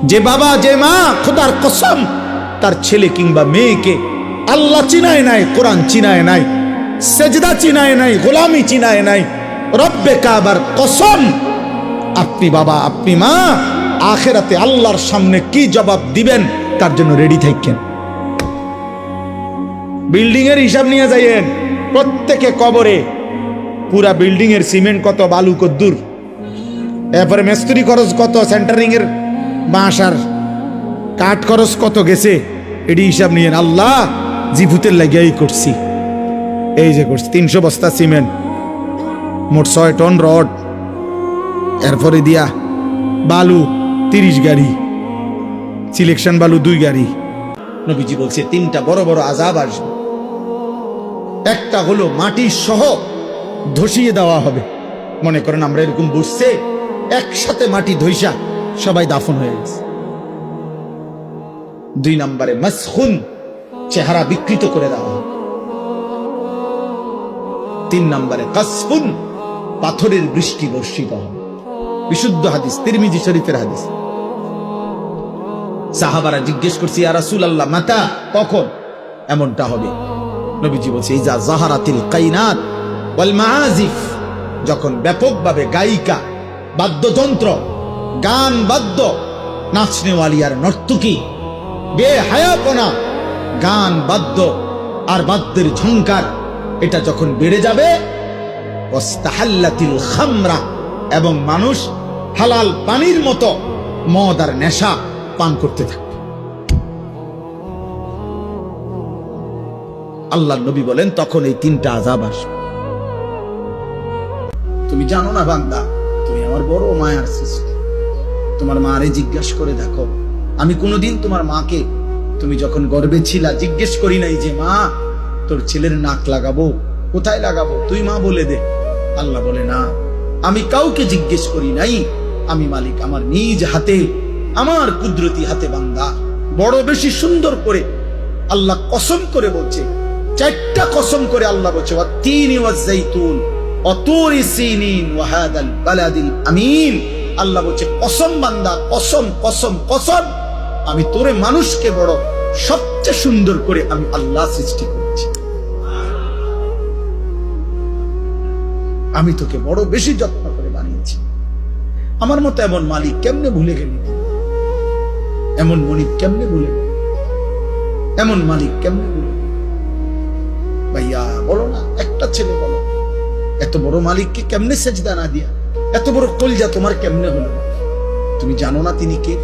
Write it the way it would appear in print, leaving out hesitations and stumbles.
যে বাবা যে মা খোদার কসম তার ছেলে কিংবা মেয়েকে আল্লাহ চিনায় নাই, কোরআন চিনায় নাই, সেজদা চিনায় নাই, গোলামি চিনায় নাই, রব্বে কাবার কসম, আপনি বাবা আপনি মা আখিরাতে আল্লাহর সামনে কি জবাব দিবেন তার জন্য রেডি থাকেন। বিল্ডিং এর হিসাব নিয়ে যাইয়েন প্রত্যেকে কবরে, পুরা বিল্ডিং এর সিমেন্ট কত, বালু কদ্দুর, এরপরে মিস্ত্রি খরচ কত, সেন্টারিং এর বাঁশ আর কাঠ খরচ কত গেছে, এটি হিসাব নিয়েন। আল্লাহ জিভুতের লাগিয়াই করছি, এই যে করছি 300 বস্তা সিমেন্ট, মোট 6 টন রড, এরপরে দিয়া বালু 30 গাড়ি, সিলেকশন বালু 2 গাড়ি। নবীজি বলছে 3টা বড় বড় আযাব আসবে। একটা হলো মাটি সহ ধসিয়ে দেওয়া হবে। মনে করেন আমরা এরকম বসছে, একসাথে মাটি ধইসা সবাই দাফন হয়ে গেছে। 2 নম্বরে মাসখুন, চেহারা বিকৃত করে দেওয়া হবে। 3 নম্বরে কাসফুন, পাথরের বৃষ্টি বর্ষিত হবে। বিশুদ্ধ হাদিস, তিরমিজি শরীফের হাদিস। সাহাবারা জিজ্ঞেস করছে, ইয়া রাসূলুল্লাহ মাতা, কখন এমনটা হবে? নবীজি বলছে, ইজা জাহারাতিল কাইনাত ওয়াল মাআজিফ, যখন ব্যাপকভাবে গায়িকা, বাদ্যযন্ত্র, গান বাদ্য, নাচনেওয়ালি আর নর্তকী, বেহায়াপনা, গান বাদ্য আর বাদ্যের ঝংকার, এটা যখন বেড়ে যাবে, ওয়াস্তাহাল্লাতিল খামরা, এবং মানুষ হালাল পানির মতো মদ আর নেশা পান করতে থাকবে। আল্লাহর নবী বলেন তখন এই 3টা আযাব আসবে। তুমি জানো না বান্দা, তুমি আমার বড় মায়ার সৃষ্টি। তোমার মারে জিজ্ঞাসা করে দেখো, আমি কোনোদিন তোমার মাকে তুমি যখন গর্ভে ছিলা জিজ্ঞেস করি নাই যে মা তোর ছেলের নাক লাগাবো, কোথায় লাগাবো, তুই মা বলে দে। আল্লাহ বলে না, আমি কাউকে জিজ্ঞেস করি নাই, আমি মালিক আমার নিজ হাতে, আমার কুদরতি হাতে বান্দা বড় বেশি সুন্দর করে আল্লাহ কসম করে বলছে, 4টা কসম করে আল্লাহ বলছে, ওয়াত-তিনি ওয়াজ-যাইতুন ওয়া তুরি সিনিন ওয়া হাদাল বালাদিল আমিন। আল্লাহ বলছে কসম বান্দা, কসম কসম কসম, আমি তোরে মানুষকে বড় সবচেয়ে সুন্দর করে আমি আল্লাহ সৃষ্টি করেছি, আমি তোকে বড় বেশি যত্ন করে বানিয়েছি। আমার মতো এমন মালিক কেমনে ভুলে গেলি, এমন মনিব কেমনে ভুলে গেলি, এমন মালিক কেমনে ভুলে গেলি? ভাইয়া বলো না, একটা ছেলে বলো, এত বড় মালিককে কেমনে সেজদা না দিয়া, এত বড় কলজা তোমার কেমনে হলো? তুমি জানো না তিনি কে?